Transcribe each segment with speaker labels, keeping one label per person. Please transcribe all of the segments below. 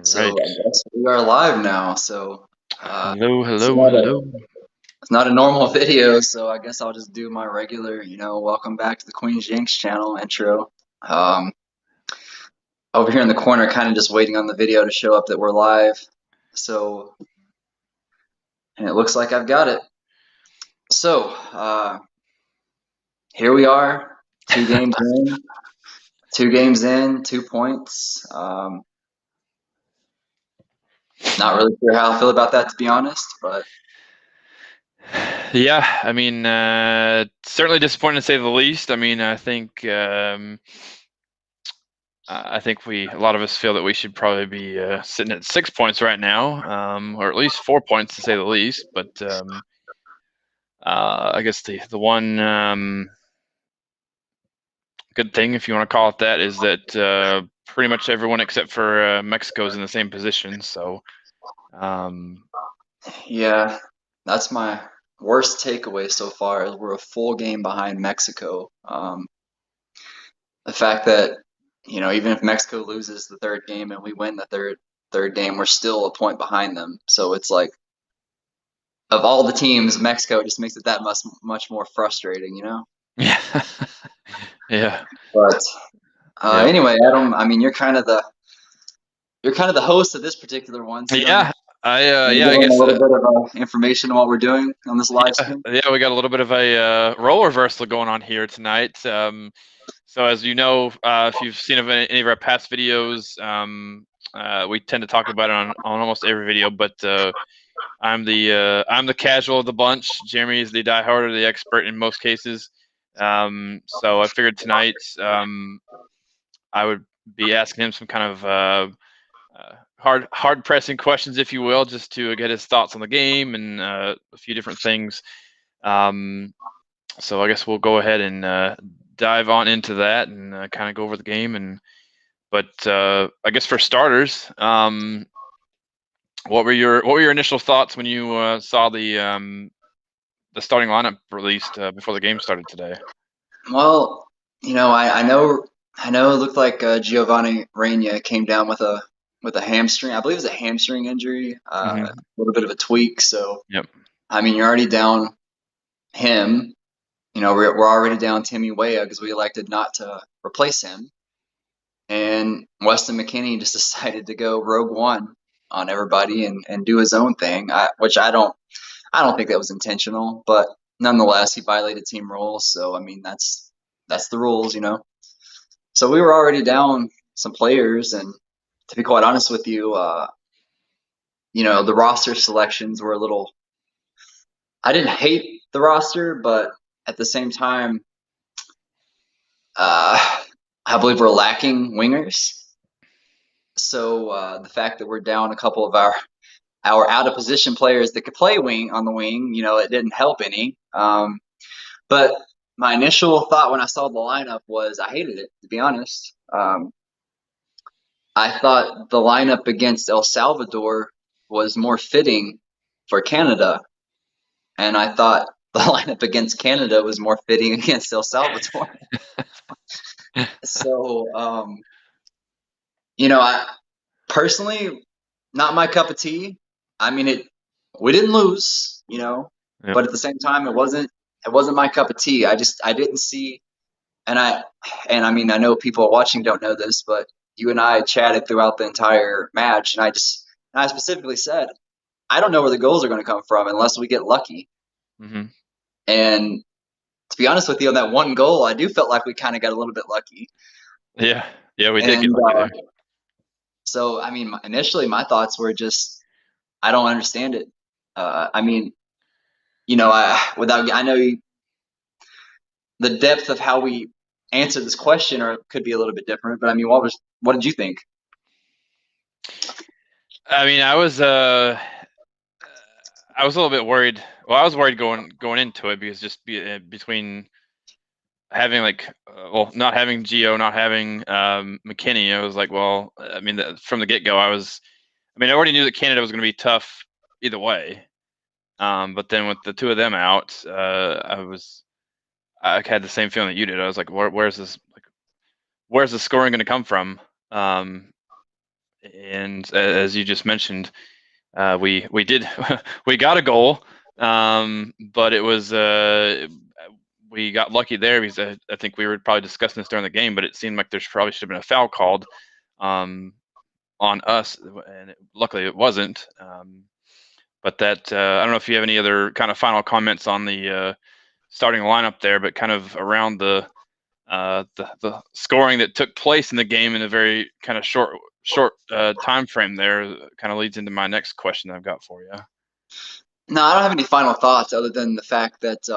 Speaker 1: So
Speaker 2: Right.
Speaker 1: I guess we are live now.
Speaker 2: Hello,
Speaker 1: It's
Speaker 2: hello,
Speaker 1: not a
Speaker 2: hello.
Speaker 1: it's not a normal video, so I guess I'll just do my regular, welcome back to the Queen's Yanks channel intro. Um, Over here in the corner, kind of just waiting on the video to show up that we're live. So, and it looks like I've got it. So, here we are, 2 games in, 2 points. Not really sure how I feel about that, to be honest, but
Speaker 2: Yeah, I mean, certainly disappointing to say the least. I mean, I think a lot of us feel that we should probably be sitting at 6 points right now, or at least 4 points to say the least. But I guess the one good thing, if you want to call it that, is that pretty much everyone except for Mexico is in the same position. So, um,
Speaker 1: yeah, that's my worst takeaway so far is we're a full game behind Mexico. The fact that, even if Mexico loses the third game and we win the third game, we're still a point behind them. So it's like of all the teams, Mexico just makes it that much more frustrating,
Speaker 2: yeah, yeah,
Speaker 1: But
Speaker 2: yep.
Speaker 1: anyway, Adam, I mean, you're kind of the host of this particular one, so
Speaker 2: Yeah,
Speaker 1: you
Speaker 2: yeah,
Speaker 1: give
Speaker 2: I
Speaker 1: them a
Speaker 2: guess
Speaker 1: little bit of information on what we're doing on this live
Speaker 2: yeah,
Speaker 1: stream.
Speaker 2: yeah, we got a little bit of a role reversal going on here tonight. So as you know, if you've seen any of our past videos, we tend to talk about it on almost every video. But I'm the casual of the bunch. Jeremy is the diehard or the expert in most cases. So I figured tonight I would be asking him some kind of hard pressing questions, if you will, just to get his thoughts on the game and a few different things. Um, so I guess we'll go ahead and dive on into that and kind of go over the game. But I guess for starters, what were your initial thoughts when you saw the starting lineup released before the game started today?
Speaker 1: Well, I know it looked like Giovanni Reyna came down with a hamstring. I believe it's a hamstring injury, a
Speaker 2: Hmm.
Speaker 1: little bit of a tweak. So,
Speaker 2: Yep.
Speaker 1: I mean, you're already down him. We're already down Timmy Weah because we elected not to replace him, and Weston McKennie just decided to go Rogue One on everybody and do his own thing. Which I don't think that was intentional, but nonetheless, he violated team rules. So, I mean, that's the rules. So we were already down some players, and to be quite honest with you, the roster selections were a little. I didn't hate the roster, but at the same time, I believe we're lacking wingers. So the fact that we're down a couple of our out of position players that could play wing on the wing, it didn't help any. But my initial thought when I saw the lineup was I hated it, to be honest. I thought the lineup against El Salvador was more fitting for Canada, and I thought the lineup against Canada was more fitting against El Salvador. So, I personally, not my cup of tea. I mean, we didn't lose,
Speaker 2: Yep.
Speaker 1: but at the same time, it wasn't my cup of tea. I didn't see, and I mean, I know people watching don't know this, but you and I chatted throughout the entire match, and I specifically said, I don't know where the goals are going to come from unless we get lucky.
Speaker 2: Hmm.
Speaker 1: And to be honest with you, on that one goal, I do felt like we kind of got a little bit lucky.
Speaker 2: Yeah. Yeah, we did get
Speaker 1: And
Speaker 2: lucky there.
Speaker 1: so, I mean, initially my thoughts were just, I don't understand it. I mean, I know the depth of how we answer this question or could be a little bit different, but I mean, what did you think?
Speaker 2: I mean, I was a little bit worried. Well, I was worried going into it because between having not having Geo, not having McKinney, I was like, well, I mean, from the get go, I mean, I already knew that Canada was going to be tough either way. But then with the two of them out, I had the same feeling that you did. I was like, where's the scoring going to come from? Um, and as you just mentioned, we did we got a goal, but it was we got lucky there because I think we were probably discussing this during the game, but it seemed like there's probably should have been a foul called on us, and luckily it wasn't. But that I don't know if you have any other kind of final comments on the starting lineup there, but kind of around the scoring that took place in the game in a very kind of short time frame there kind of leads into my next question I've got for you.
Speaker 1: No, I don't have any final thoughts other than the fact that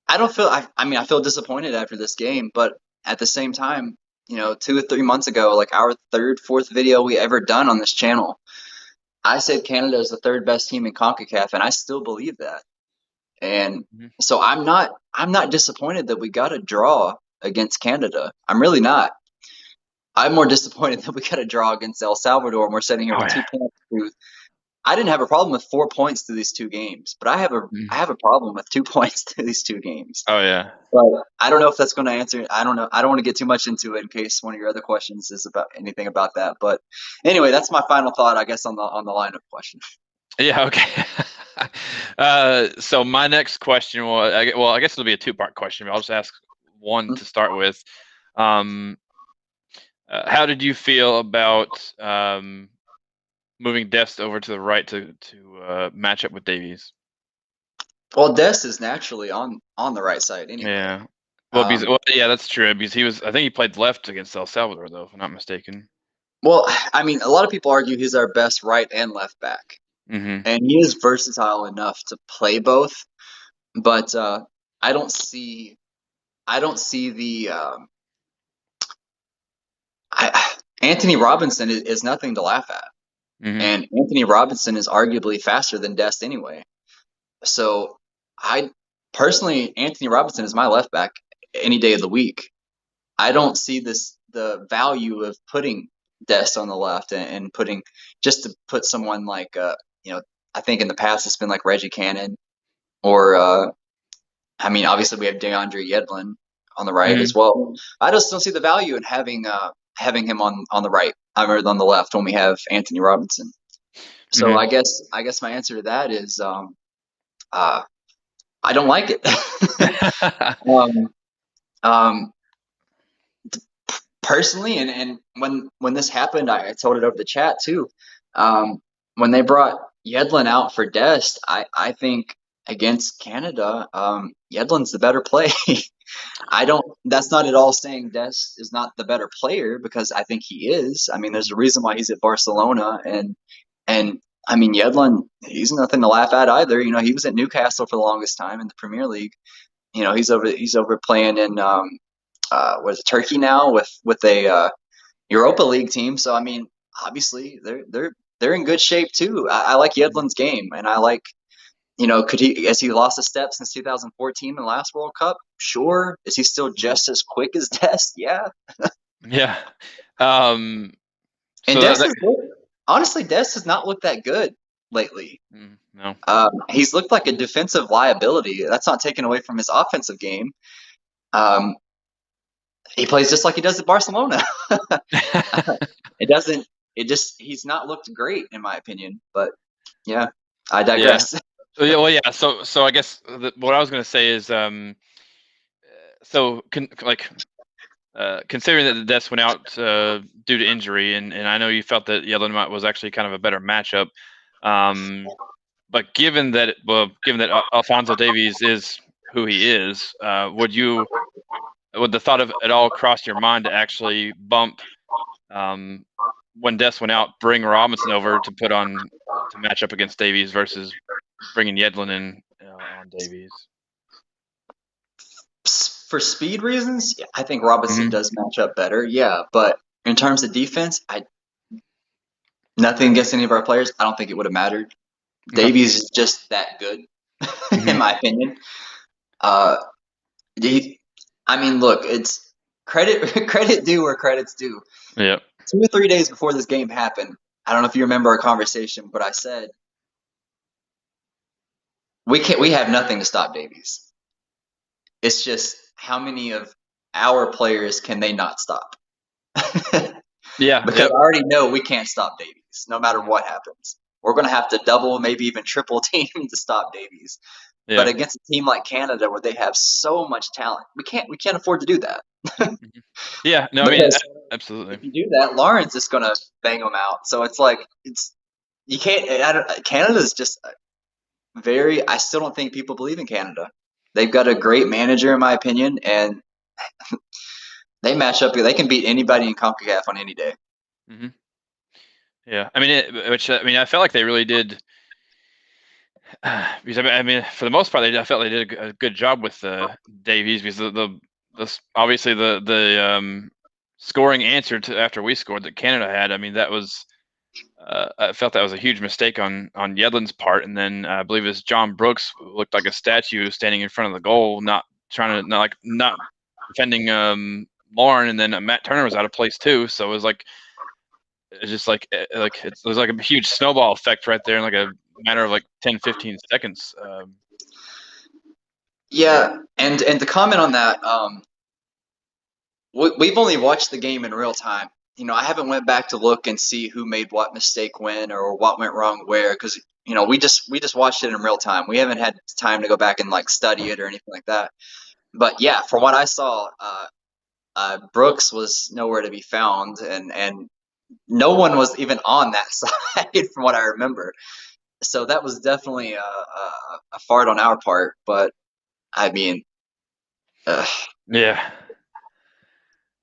Speaker 1: I don't feel. I mean, I feel disappointed after this game, but at the same time, 2 or 3 months ago, like our third, fourth video we ever done on this channel, I said Canada is the third best team in CONCACAF, and I still believe that. And so I'm not disappointed that we got a draw against Canada. I'm really not. I'm more disappointed that we got a draw against El Salvador, and we're sitting here
Speaker 2: Oh,
Speaker 1: with
Speaker 2: yeah.
Speaker 1: 2 points. I didn't have a problem with 4 points through these 2 games, but I have a problem with 2 points through these 2 games.
Speaker 2: Oh, yeah.
Speaker 1: But I don't know if that's going to answer. I don't know. I don't want to get too much into it in case one of your other questions is about anything about that. But anyway, that's my final thought, I guess, on the lineup question.
Speaker 2: Yeah, okay. So my next question, I guess it'll be a two-part question, but I'll just ask one to start with. How did you feel about moving Dest over to the right to match up with Davies?
Speaker 1: Well, Dest is naturally on the right side anyway.
Speaker 2: Yeah. Well, yeah, that's true. Because I think he played left against El Salvador, though, if I'm not mistaken.
Speaker 1: Well, I mean, a lot of people argue he's our best right and left back,
Speaker 2: Mm-hmm.
Speaker 1: and he is versatile enough to play both. But I don't see the Anthony Robinson is nothing to laugh at,
Speaker 2: Mm-hmm.
Speaker 1: and Anthony Robinson is arguably faster than Dest anyway. So I personally, Anthony Robinson is my left back any day of the week. I don't see the value of putting Dest on the left and putting just to put someone like I think in the past it's been like Reggie Cannon or I mean obviously we have DeAndre Yedlin on the right
Speaker 2: Mm-hmm.
Speaker 1: as well. I just don't see the value in having him on the right or on the left when we have Anthony Robinson. So
Speaker 2: Mm-hmm.
Speaker 1: I guess my answer to that is I don't like it. um, um, Personally, and when this happened, I told it over the chat too. When they brought Yedlin out for Dest, I think against Canada, Yedlin's the better play. I don't. That's not at all saying Dest is not the better player because I think he is. I mean, there's a reason why he's at Barcelona, and I mean Yedlin, he's nothing to laugh at either. He was at Newcastle for the longest time in the Premier League. He's over playing in what is it, Turkey now with a Europa League team. So I mean, obviously they're in good shape too. I like Yedlin's game, and I like has he lost a step since 2014 in the last World Cup? Sure. Is he still just as quick as Dest? Yeah.
Speaker 2: Yeah. Um,
Speaker 1: And
Speaker 2: so that
Speaker 1: honestly, Dest has not looked that good lately.
Speaker 2: no.
Speaker 1: He's looked like a defensive liability. That's not taken away from his offensive game. Um, he plays just like he does at Barcelona. It doesn't. He's not looked great in my opinion. But yeah, I digress.
Speaker 2: Yeah. Well, yeah. So I guess what I was going to say is, considering that the Dest went out due to injury, and I know you felt that Yedlin was actually kind of a better matchup, but given that Alphonso Davies is who he is, would the thought of it all cross your mind to actually bump when Dest went out, bring Robinson over to match up against Davies versus bringing Yedlin in on Davies?
Speaker 1: For speed reasons, I think Robinson does match up better. Yeah, but in terms of defense, nothing against any of our players. I don't think it would have mattered.
Speaker 2: Okay.
Speaker 1: Davies is just that good, in my opinion. I mean, look, it's credit due where credit's due.
Speaker 2: Yeah.
Speaker 1: 2 or 3 days before this game happened, I don't know if you remember our conversation, but I said we have nothing to stop Davies. It's just how many of our players can they not stop?
Speaker 2: Yeah.
Speaker 1: because
Speaker 2: Yep.
Speaker 1: I already know we can't stop Davies no matter what happens. We're going to have to double, maybe even triple team to stop Davies. But
Speaker 2: Yeah.
Speaker 1: against a team like Canada, where they have so much talent, we can't afford to do that.
Speaker 2: Mhm. Yeah. No, I mean,
Speaker 1: Because
Speaker 2: absolutely.
Speaker 1: if you do that, Lawrence is going to bang them out. So it's like it's you can't. Canada's just very. I still don't think people believe in Canada. They've got a great manager, in my opinion, and they match up. They can beat anybody in CONCACAF on any day.
Speaker 2: Hmm. Yeah. I mean, I felt like they really did. Because I mean, for the most part, I felt they did a good job with Davies because obviously the scoring answer to after we scored that Canada had. I mean, that was I felt that was a huge mistake on Yedlin's part, and then I believe it was John Brooks who looked like a statue standing in front of the goal, not trying to not defending Lauren, and then Matt Turner was out of place too. So it was like it's just it was like a huge snowball effect right there in like a matter of like 10, 15 seconds.
Speaker 1: Yeah, and to comment on that, we've only watched the game in real time. I haven't went back to look and see who made what mistake when or what went wrong where, because we just watched it in real time. We haven't had time to go back and like study it or anything like that. But yeah, from what I saw, Brooks was nowhere to be found, and no one was even on that side from what I remember. So that was definitely a fart on our part. But I mean, uh,
Speaker 2: Yeah.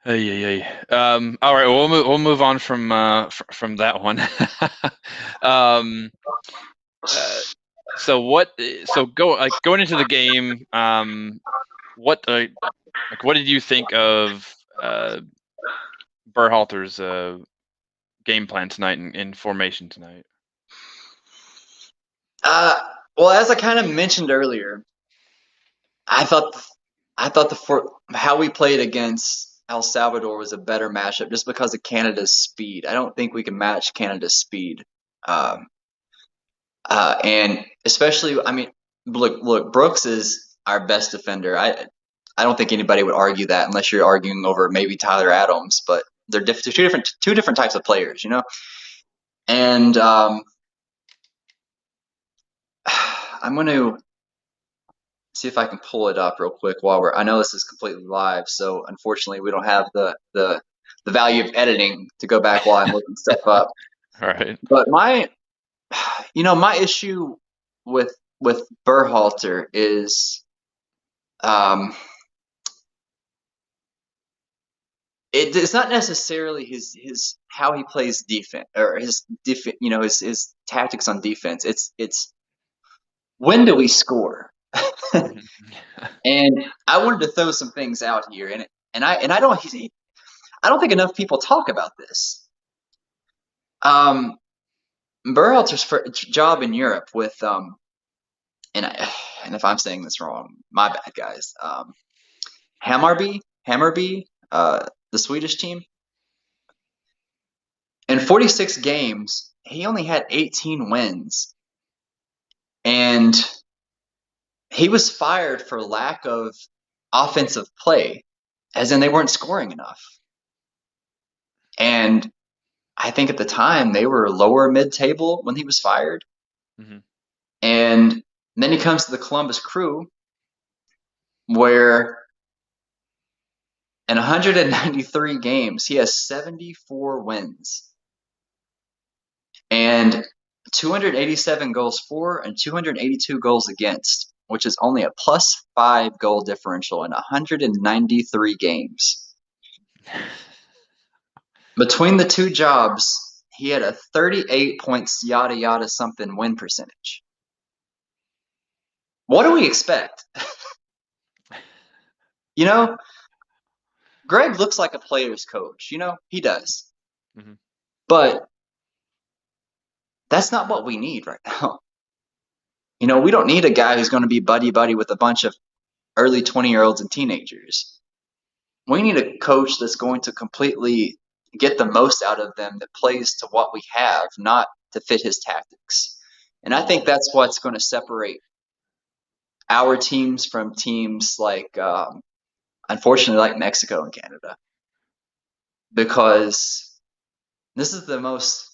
Speaker 2: Hey. All right. Well, we'll move on from that one. um, uh, so what? So going into the game. What what did you think of Berhalter's game plan tonight in formation tonight?
Speaker 1: uh, well, as I kind of mentioned earlier, I thought how we played against El Salvador was a better matchup just because of Canada's speed. I don't think we can match Canada's speed.
Speaker 2: Mm-hmm.
Speaker 1: Um, and especially, I mean, look, Brooks is our best defender. I don't think anybody would argue that unless you're arguing over maybe Tyler Adams, but they're two different types of players. And I'm going to see if I can pull it up real quick while I know this is completely live, so unfortunately we don't have the value of editing to go back while I'm looking stuff up.
Speaker 2: All right.
Speaker 1: But my issue with Berhalter is um, it's not necessarily his how he plays defense or his tactics on defense. It's when do we score? And I wanted to throw some things out here, and I don't think enough people talk about this. Um, Berhalter's job in Europe with and I, and if I'm saying this wrong, my bad, guys. Hammarby, the Swedish team. In 46 games, he only had 18 wins, and he was fired for lack of offensive play, as in they weren't scoring enough. And I think at the time they were lower mid-table when he was fired.
Speaker 2: Mm-hmm.
Speaker 1: And then he comes to the Columbus Crew, where in 193 games, he has 74 wins and 287 goals for and 282 goals against, which is only a +5 goal differential in 193 games. Between the two jobs, he had a 38 points yada yada something win percentage. What do we expect? You know, Greg looks like a player's coach. He does.
Speaker 2: Mm-hmm.
Speaker 1: But that's not what we need right now. We don't need a guy who's going to be buddy buddy with a bunch of early 20-year-olds and teenagers. We need a coach that's going to completely get the most out of them, that plays to what we have, not to fit his tactics. And I think that's what's going to separate our teams from teams like, unfortunately, like Mexico and Canada. Because this is the most.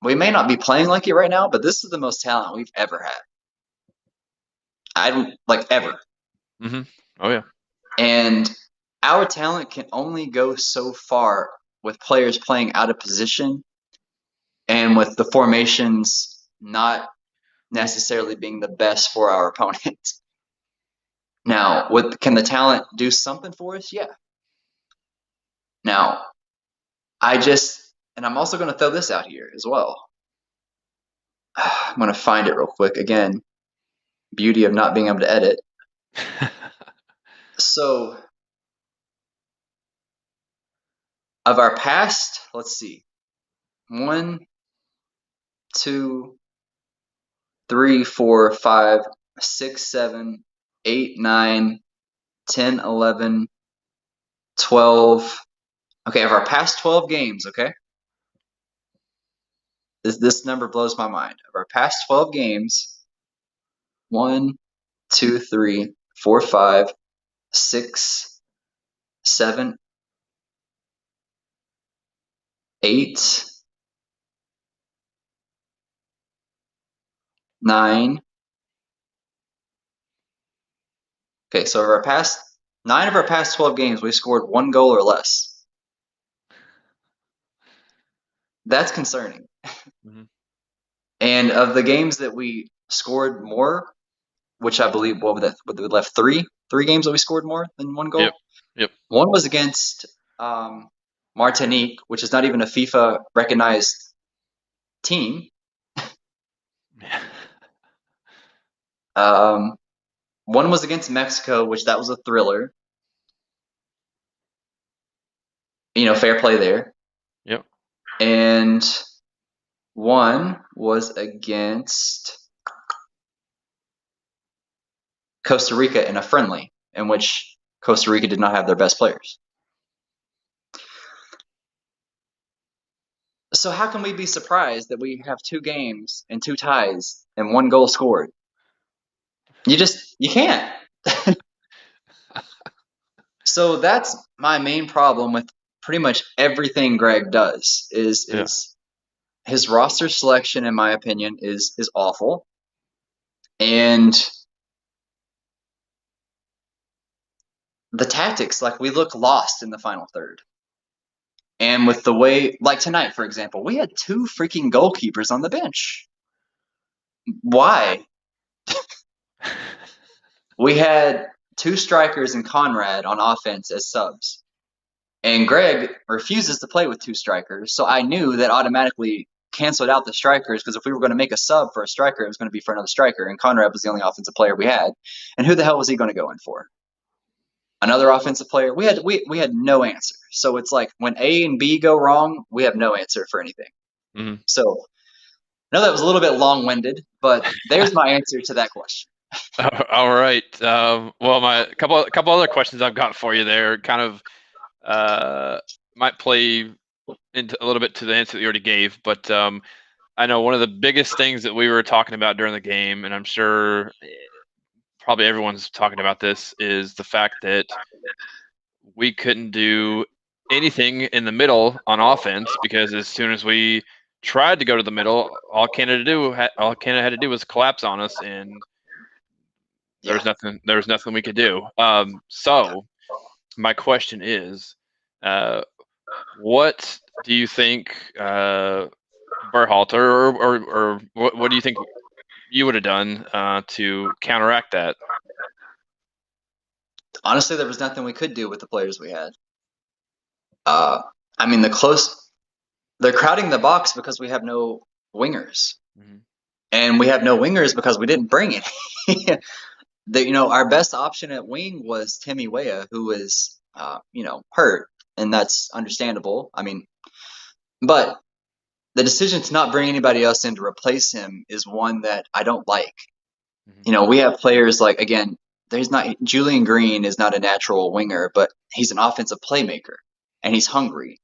Speaker 1: We may not be playing like it right now, but this is the most talent we've ever had. I don't like ever.
Speaker 2: Mm-hmm. Oh yeah.
Speaker 1: And our talent can only go so far with players playing out of position and with the formations not necessarily being the best for our opponent. Now, can the talent do something for us? Yeah. Now, and I'm also going to throw this out here as well. I'm going to find it real quick. Again, beauty of not being able to edit. So, of our past, let's see, 1, 2, 3, 4, 5, 6, 7, 8, 9, 10, 11, 12. Okay, of our past 12 games, okay? This number blows my mind. Of our past 12 games, 1, 2, 3, 4, 5, 6, 7, 8, 9. Okay, so of our past 9 of our past 12 games, we scored 1 goal or less. That's concerning.
Speaker 2: Mm-hmm.
Speaker 1: And of the games that we scored more, which I believe we left three games that we scored more than 1 goal.
Speaker 2: Yep. Yep.
Speaker 1: One was against Martinique, which is not even a FIFA recognized team. One was against Mexico, which that was a thriller. Fair play there.
Speaker 2: Yep.
Speaker 1: And one was against Costa Rica in a friendly, in which Costa Rica did not have their best players. So how can we be surprised that we have 2 games and 2 ties and 1 goal scored? You can't. So that's my main problem with pretty much everything Greg does is
Speaker 2: Yeah.
Speaker 1: his roster selection, in my opinion, is awful. And the tactics, like we look lost in the final third. And with the way, like tonight, for example, we had 2 freaking goalkeepers on the bench. Why? We had 2 strikers and Conrad on offense as subs. And Greg refuses to play with 2 strikers, so I knew that automatically canceled out the strikers because if we were going to make a sub for a striker, it was going to be for another striker, and Conrad was the only offensive player we had. And who the hell was he going to go in for? Another offensive player? We had no answer. So it's like when A and B go wrong, we have no answer for anything.
Speaker 2: Mm-hmm.
Speaker 1: So I know that was a little bit long-winded, but there's my answer to that question.
Speaker 2: All right. Well, my couple other questions I've got for you there kind of might play into a little bit to the answer that you already gave, but I know one of the biggest things that we were talking about during the game, and I'm sure probably everyone's talking about this, is the fact that we couldn't do anything in the middle on offense because as soon as we tried to go to the middle, all Canada had to do was collapse on us, and there was nothing we could do. So my question is, what do you think Berhalter or what do you think you would have done to counteract that?
Speaker 1: Honestly, there was nothing we could do with the players we had. I mean, they're crowding the box because we have no wingers.
Speaker 2: Mm-hmm.
Speaker 1: And we have no wingers because we didn't bring any. Our best option at wing was Timmy Weah, who was, hurt, and that's understandable. I mean, but the decision to not bring anybody else in to replace him is one that I don't like.
Speaker 2: Mm-hmm.
Speaker 1: We have players like, again, Julian Green is not a natural winger, but he's an offensive playmaker, and he's hungry.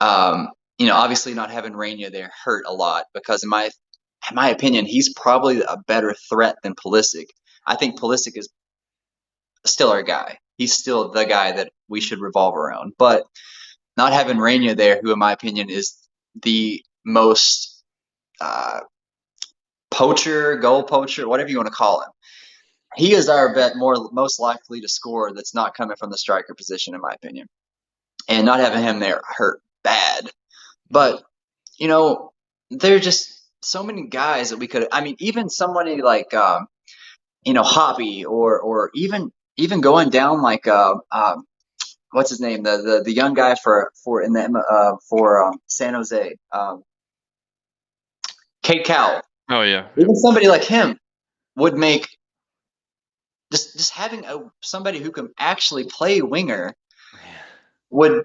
Speaker 1: Obviously not having Rania there hurt a lot because in my opinion, he's probably a better threat than Pulisic. I think Pulisic is still our guy. He's still the guy that we should revolve around. But not having Rainier there, who in my opinion is the most uh, goal poacher, whatever you want to call him. He is our most likely to score that's not coming from the striker position, in my opinion. And not having him there hurt bad. But, you know, there are just so many guys that we could. I mean, even somebody like Hobby, or even going down like what's his name, the young guy for in the for San Jose, Kate Cowell.
Speaker 2: Oh yeah.
Speaker 1: Even somebody like him would make just having somebody who can actually play winger would.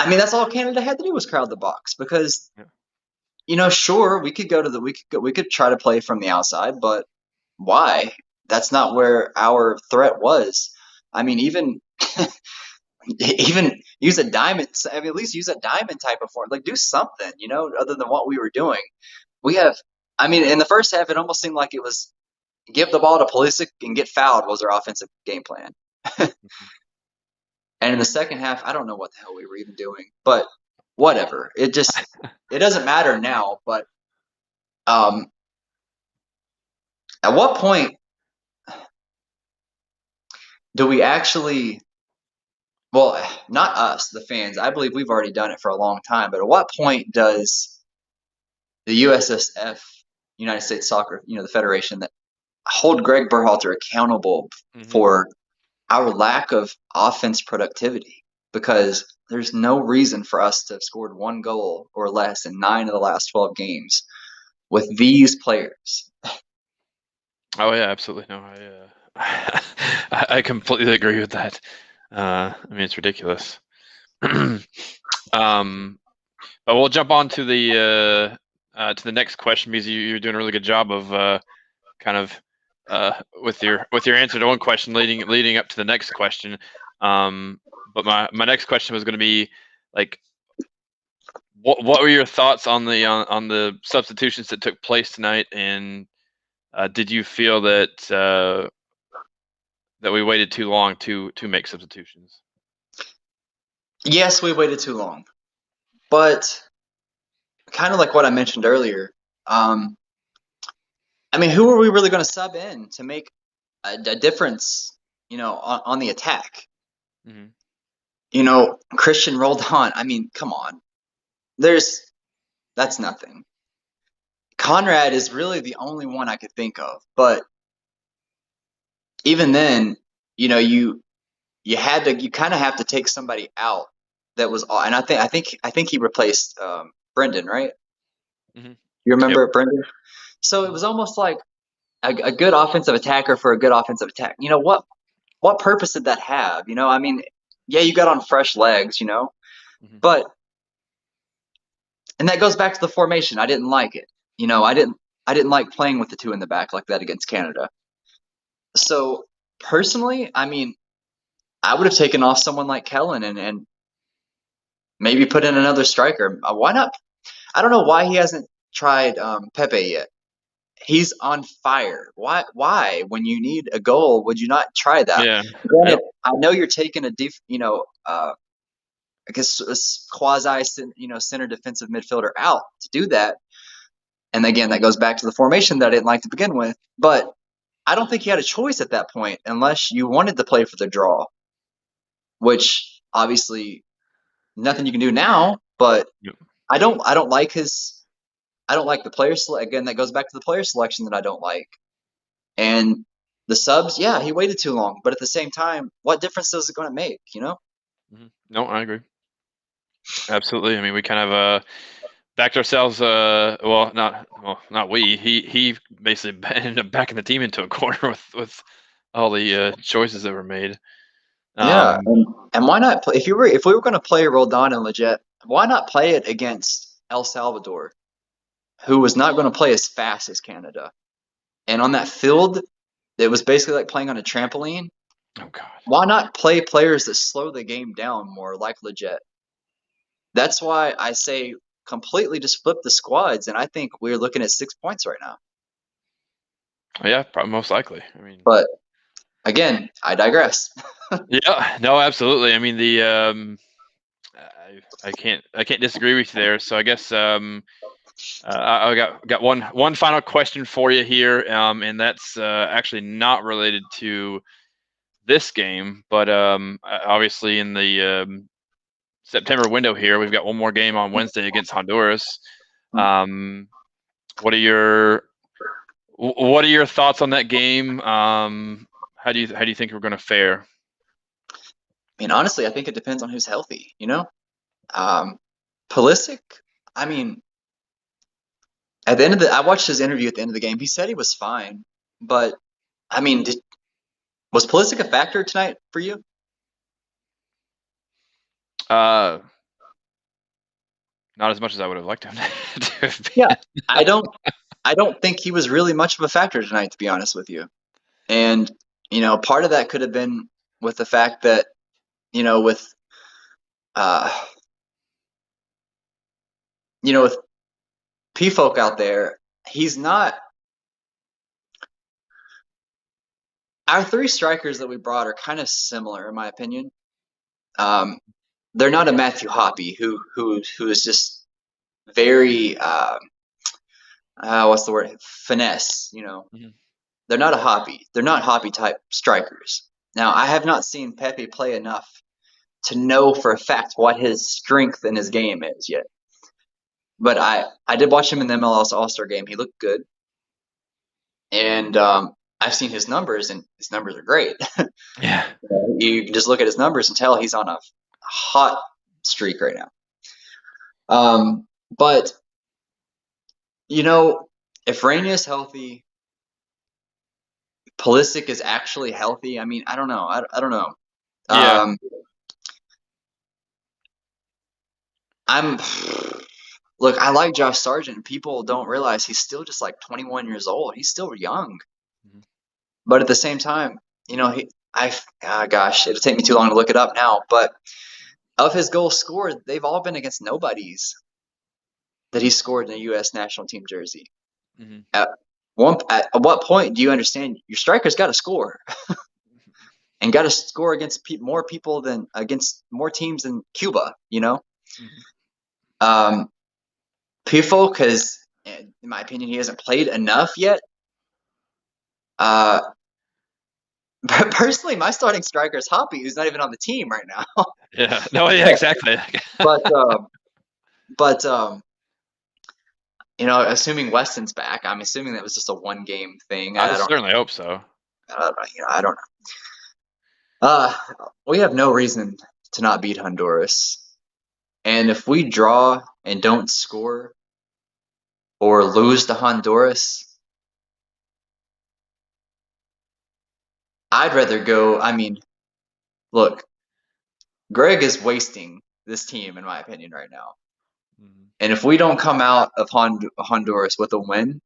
Speaker 1: I mean, that's all Canada had to do was crowd the box because sure, we could go to the we could try to play from the outside, but why? That's not where our threat was. I mean, even use a diamond. I mean, at least use a diamond type of form. Like, do something, other than what we were doing. We have. I mean, in the first half, it almost seemed like it was give the ball to Pulisic and get fouled was our offensive game plan. And in the second half, I don't know what the hell we were even doing, but whatever. It doesn't matter now. But at what point do we actually? Well, not us, the fans. I believe we've already done it for a long time. But at what point does the USSF, United States Soccer, the federation, that hold Greg Berhalter accountable for our lack of offense productivity? Because there's no reason for us to have scored one goal or less in 9 of the last 12 games with these players.
Speaker 2: Oh yeah, absolutely. No, I completely agree with that. I mean, it's ridiculous. But we'll jump on to the next question because you're doing a really good job of kind of with your answer to one question leading up to the next question. But my next question was going to be like, what were your thoughts on the substitutions that took place tonight, and did you feel that that we waited too long to make substitutions?
Speaker 1: Yes, we waited too long. But kind of like what I mentioned earlier, I mean, who are we really going to sub in to make a difference, on the attack? Christian rolled on. I mean, come on. That's nothing. Conrad is really the only one I could think of, but even then, you kind of have to take somebody out that was, and I think he replaced Brendan, right?
Speaker 2: Mm-hmm.
Speaker 1: You remember
Speaker 2: Yep.
Speaker 1: Brendan? So it was almost like a good offensive attacker for a good offensive attack. What purpose did that have? I mean, yeah, you got on fresh legs, but and that goes back to the formation. I didn't like it. I didn't like playing with the two in the back like that against Canada. So personally, I mean, I would have taken off someone like Kellen and maybe put in another striker. Why not? I don't know why he hasn't tried Pepe yet. He's on fire. Why? When you need a goal, would you not try that?
Speaker 2: Yeah.
Speaker 1: Granted, I know you're taking I guess a quasi, center defensive midfielder out to do that. And again, that goes back to the formation that I didn't like to begin with. But I don't think you had a choice at that point unless you wanted to play for the draw, which obviously nothing you can do now. But
Speaker 2: Yep.
Speaker 1: I don't like I don't like the player again. That goes back to the player selection that I don't like. And the subs, yeah, he waited too long. But at the same time, what difference is it going to make?
Speaker 2: No, I agree. Absolutely. I mean, we kind of backed ourselves. Not we. He basically ended up backing the team into a corner with all the choices that were made.
Speaker 1: Yeah, and why not play, if we were going to play Roldan and Leggett, why not play it against El Salvador, who was not going to play as fast as Canada? And on that field, it was basically like playing on a trampoline.
Speaker 2: Oh God.
Speaker 1: Why not play players that slow the game down more, like Leggett? That's why I say completely just flip the squads, and I think we're looking at 6 points right now.
Speaker 2: Yeah, probably most likely. I mean,
Speaker 1: But again, I digress.
Speaker 2: yeah, no, absolutely. I mean, I can't disagree with you there. So I guess I got one final question for you here, and that's actually not related to this game, but obviously in the September window here, we've got one more game on Wednesday against Honduras. Um, what are your thoughts on that game? How do you think we're going to fare?
Speaker 1: I mean, honestly, I think it depends on who's healthy, you know? Pulisic, I mean, I watched his interview at the end of the game. He said he was fine, but I mean, was Pulisic a factor tonight for you?
Speaker 2: Uh, Not as much as I would have liked him to have
Speaker 1: Yeah,
Speaker 2: been.
Speaker 1: I don't, I don't think he was really much of a factor tonight, to be honest with you. And part of that could have been with the fact that with uh, with P folk out there, he's not. Our three strikers that we brought are kind of similar, in my opinion. Um, they're not a Matthew Hoppe who is just very what's the word, finesse.
Speaker 2: Mhm.
Speaker 1: They're not a Hoppe. They're not Hoppe type strikers. Now, I have not seen Pepe play enough to know for a fact what his strength in his game is yet. But I did watch him in the MLS All Star game. He looked good, and I've seen his numbers, and his numbers are great.
Speaker 2: Yeah.
Speaker 1: You can just look at his numbers and tell he's on a hot streak right now. But if Rainha is healthy, Pulisic is actually healthy. I mean, I don't know. I don't know.
Speaker 2: Yeah.
Speaker 1: Um, I'm look. I like Josh Sargent. People don't realize he's still just like 21 years old. He's still young.
Speaker 2: Mhm.
Speaker 1: But at the same time, gosh, it'll take me too long to look it up now. But of his goals scored, they've all been against nobodies that he scored in a U.S. national team jersey.
Speaker 2: Mhm.
Speaker 1: At at what point do you understand your striker's got to score and got to score against more people than against more teams than Cuba?
Speaker 2: Mhm.
Speaker 1: Um, Pifo, because in my opinion, he hasn't played enough yet. Uh, personally, my starting striker is Hoppy, who's not even on the team right now.
Speaker 2: Yeah. No. Yeah. Exactly.
Speaker 1: but but assuming Weston's back, I'm assuming that was just a one game thing.
Speaker 2: I
Speaker 1: I don't,
Speaker 2: certainly hope so.
Speaker 1: I don't know. We have no reason to not beat Honduras, and if we draw and don't score or lose to Honduras, I'd rather go. I mean, look, Greg is wasting this team, in my opinion, right now.
Speaker 2: Mhm.
Speaker 1: And if we don't come out of Honduras with a win,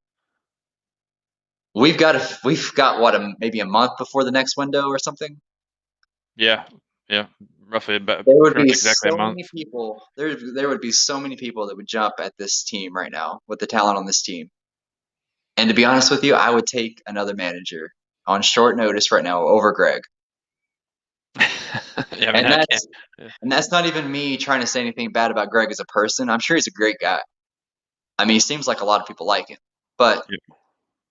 Speaker 1: we've got what, maybe a month before the next window or something.
Speaker 2: Yeah. Yeah. Roughly about
Speaker 1: There would
Speaker 2: pretty
Speaker 1: be
Speaker 2: much exactly a
Speaker 1: so
Speaker 2: month.
Speaker 1: many people. There would be so many people that would jump at this team right now with the talent on this team. And to be honest with you, I would take another manager on short notice right now over Greg.
Speaker 2: Yeah. I mean,
Speaker 1: And
Speaker 2: I can't.
Speaker 1: that's
Speaker 2: Yeah.
Speaker 1: and that's not even me trying to say anything bad about Greg as a person. I'm sure he's a great guy. I mean, he seems like a lot of people like him, but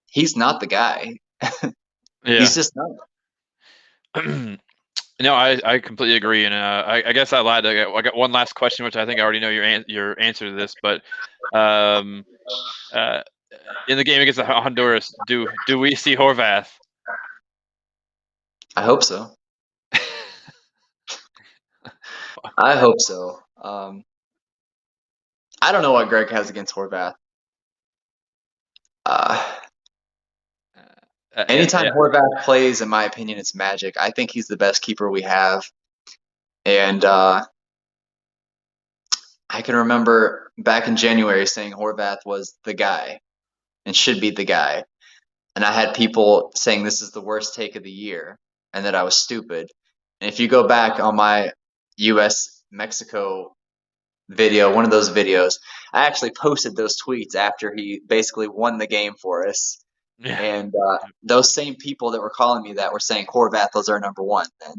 Speaker 1: he's not the guy.
Speaker 2: Yeah.
Speaker 1: He's just not.
Speaker 2: No, I completely agree, and I guess I lied. I got one last question, which I think I already know your answer to this, but um, uh, in the game against Honduras, do we see Horvath?
Speaker 1: I hope so. I hope so. I don't know what Greg has against Horvath. Uh,
Speaker 2: Yeah,
Speaker 1: anytime
Speaker 2: yeah,
Speaker 1: Horvath plays, in my opinion, it's magic. I think he's the best keeper we have. And I can remember back in January saying Horvath was the guy and should be the guy. And I had people saying this is the worst take of the year and that I was stupid. And if you go back on my US Mexico video, one of those videos, I actually posted those tweets after he basically won the game for us.
Speaker 2: yeah.
Speaker 1: And those same people that were calling me that were saying Horvath was our number one then.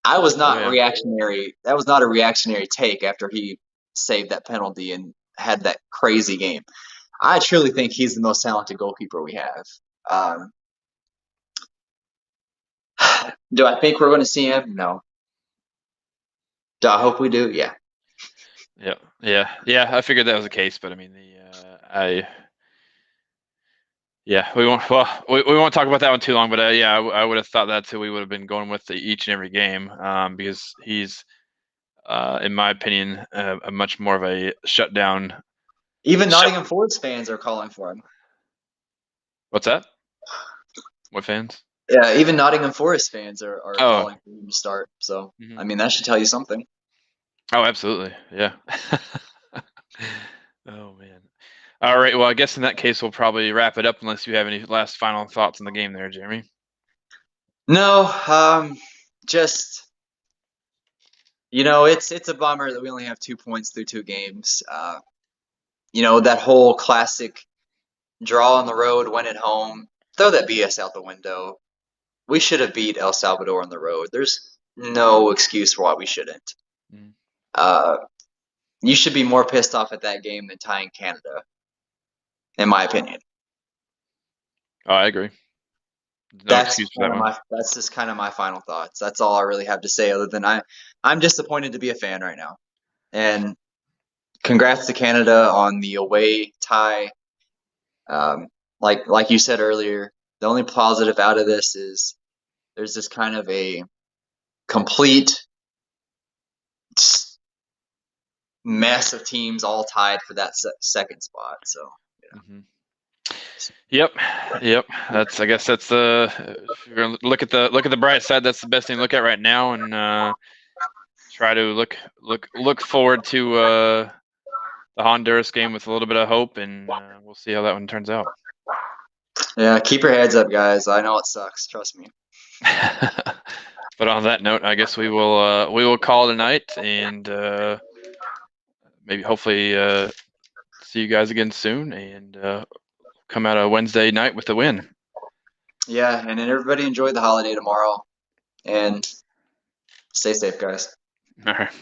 Speaker 1: I was
Speaker 2: Oh
Speaker 1: not
Speaker 2: yeah.
Speaker 1: reactionary. That was not a reactionary take after he saved that penalty and had that crazy game. I truly think he's the most talented goalkeeper we have. Um, do I think we're going to see him? No. Do I hope we do? Yeah.
Speaker 2: Yeah, yeah. I figured that was the case, but I mean, yeah, we won't. Well, we won't talk about that one too long. But yeah, I would have thought that too. We would have been going with each and every game, because he's, in my opinion, a much more of a shutdown.
Speaker 1: Even
Speaker 2: Shut.
Speaker 1: Nottingham Forest fans are calling for him.
Speaker 2: What's that? What fans?
Speaker 1: Yeah, even Nottingham Forest fans are
Speaker 2: Oh.
Speaker 1: calling for him to start. So,
Speaker 2: Hmm.
Speaker 1: I mean, that should tell you something.
Speaker 2: Oh, absolutely. Yeah. Oh man. All right. Well, I guess in that case, we'll probably wrap it up unless you have any last final thoughts on the game there, Jeremy.
Speaker 1: No, just it's a bummer that we only have 2 points through 2 games. That whole classic draw on the road, win at home. Throw that BS out the window. We should have beat El Salvador on the road. There's no excuse for why we shouldn't.
Speaker 2: Mhm.
Speaker 1: Uh, you should be more pissed off at that game than tying Canada, in my opinion.
Speaker 2: Oh, I agree. There's no excuse for that one.
Speaker 1: That's just kind of my final thoughts. That's all I really have to say. Other than I'm disappointed to be a fan right now. And congrats to Canada on the away tie. Like you said earlier, the only positive out of this is there's this kind of a complete mess of teams all tied for that second spot. So
Speaker 2: Hmm. Yep, yep. I guess that's the. If you're gonna look at the bright side, that's the best thing to look at right now, and try to look forward to the Honduras game with a little bit of hope, and we'll see how that one turns out.
Speaker 1: yeah, keep your heads up, guys. I know it sucks. Trust me.
Speaker 2: But on that note, I guess we will call tonight, and maybe hopefully see you guys again soon, and come out a Wednesday night with a win.
Speaker 1: Yeah, and then everybody enjoy the holiday tomorrow and stay safe, guys.
Speaker 2: All right.